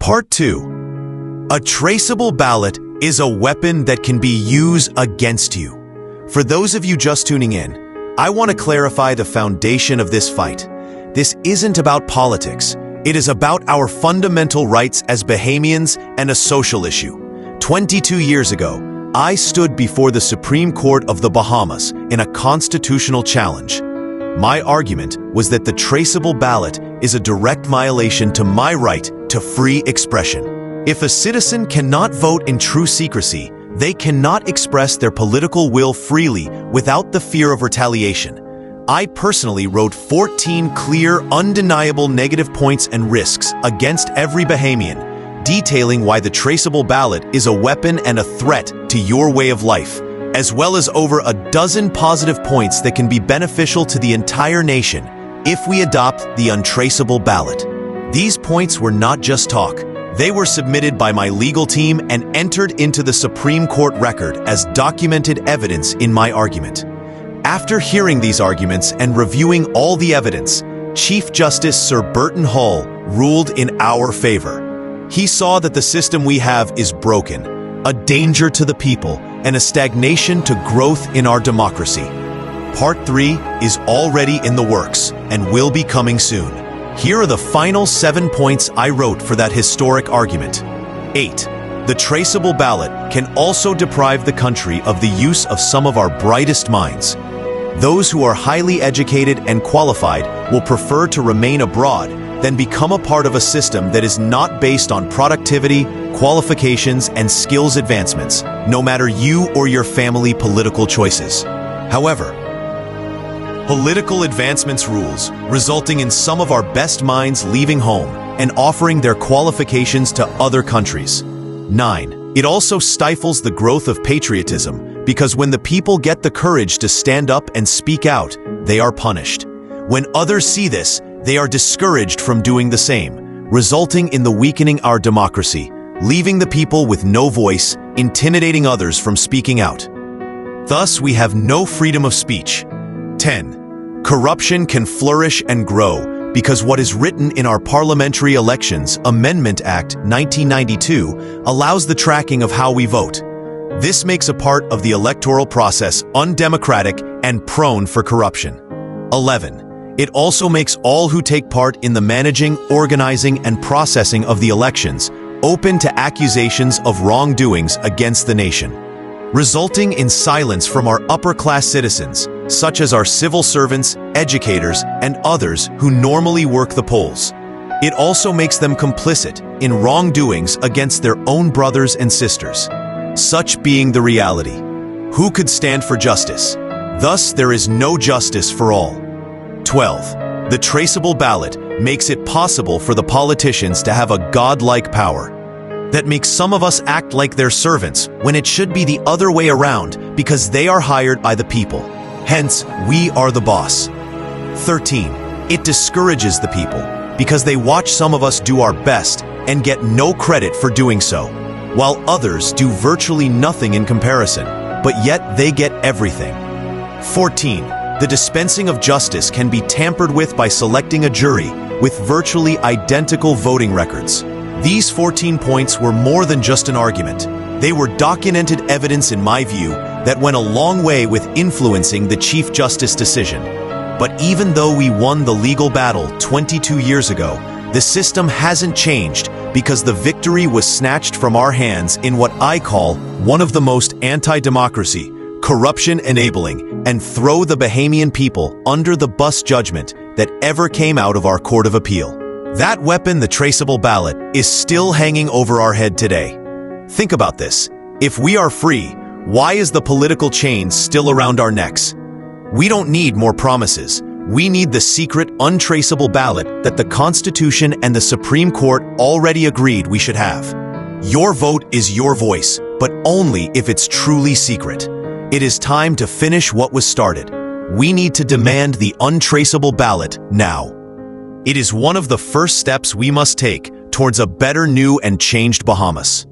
Part 2. A traceable ballot is a weapon that can be used against you. For those of you just tuning in, I want to clarify the foundation of this fight. This isn't about politics. It is about our fundamental rights as Bahamians and a social issue. 22 years ago, I stood before the Supreme Court of the Bahamas in a constitutional challenge. My argument was that the traceable ballot is a direct violation to my right to free expression. If a citizen cannot vote in true secrecy, they cannot express their political will freely without the fear of retaliation. I personally wrote 14 clear, undeniable negative points and risks against every Bahamian, detailing why the traceable ballot is a weapon and a threat to your way of life, as well as over a dozen positive points that can be beneficial to the entire nation if we adopt the untraceable ballot. These points were not just talk. They were submitted by my legal team and entered into the Supreme Court record as documented evidence in my argument. After hearing these arguments and reviewing all the evidence, Chief Justice Sir Burton Hall ruled in our favor. He saw that the system we have is broken, a danger to the people, and a stagnation to growth in our democracy. Part 3 is already in the works and will be coming soon. Here are the final 7 points I wrote for that historic argument. 8. The traceable ballot can also deprive the country of the use of some of our brightest minds. Those who are highly educated and qualified will prefer to remain abroad than become a part of a system that is not based on productivity, qualifications, and skills advancements, no matter you or your family political choices. However, political advancements rules, resulting in some of our best minds leaving home and offering their qualifications to other countries. 9. It also stifles the growth of patriotism, because when the people get the courage to stand up and speak out, they are punished. When others see this, they are discouraged from doing the same, resulting in the weakening our democracy, leaving the people with no voice, intimidating others from speaking out. Thus, we have no freedom of speech. 10. Corruption can flourish and grow because what is written in our Parliamentary Elections Amendment Act 1992 allows the tracking of how we vote. This makes a part of the electoral process undemocratic and prone for corruption. 11. It also makes all who take part in the managing, organizing, and processing of the elections open to accusations of wrongdoings against the nation, resulting in silence from our upper-class citizens, such as our civil servants, educators, and others who normally work the polls. It also makes them complicit in wrongdoings against their own brothers and sisters. Such being the reality, who could stand for justice? Thus, there is no justice for all. 12. The traceable ballot makes it possible for the politicians to have a godlike power that makes some of us act like their servants when it should be the other way around because they are hired by the people. Hence, we are the boss. 13. It discourages the people because they watch some of us do our best and get no credit for doing so, while others do virtually nothing in comparison, but yet they get everything. 14. The dispensing of justice can be tampered with by selecting a jury with virtually identical voting records. These 14 points were more than just an argument. They were documented evidence in my view that went a long way with influencing the Chief Justice decision. But even though we won the legal battle 22 years ago, the system hasn't changed because the victory was snatched from our hands in what I call one of the most anti-democracy, corruption-enabling, and throw the Bahamian people under the bus judgment that ever came out of our Court of Appeal. That weapon, the traceable ballot, is still hanging over our head today. Think about this. If we are free, why is the political chain still around our necks? We don't need more promises. We need the secret, untraceable ballot that the Constitution and the Supreme Court already agreed we should have. Your vote is your voice, but only if it's truly secret. It is time to finish what was started. We need to demand the untraceable ballot now. It is one of the first steps we must take towards a better, new, and changed Bahamas.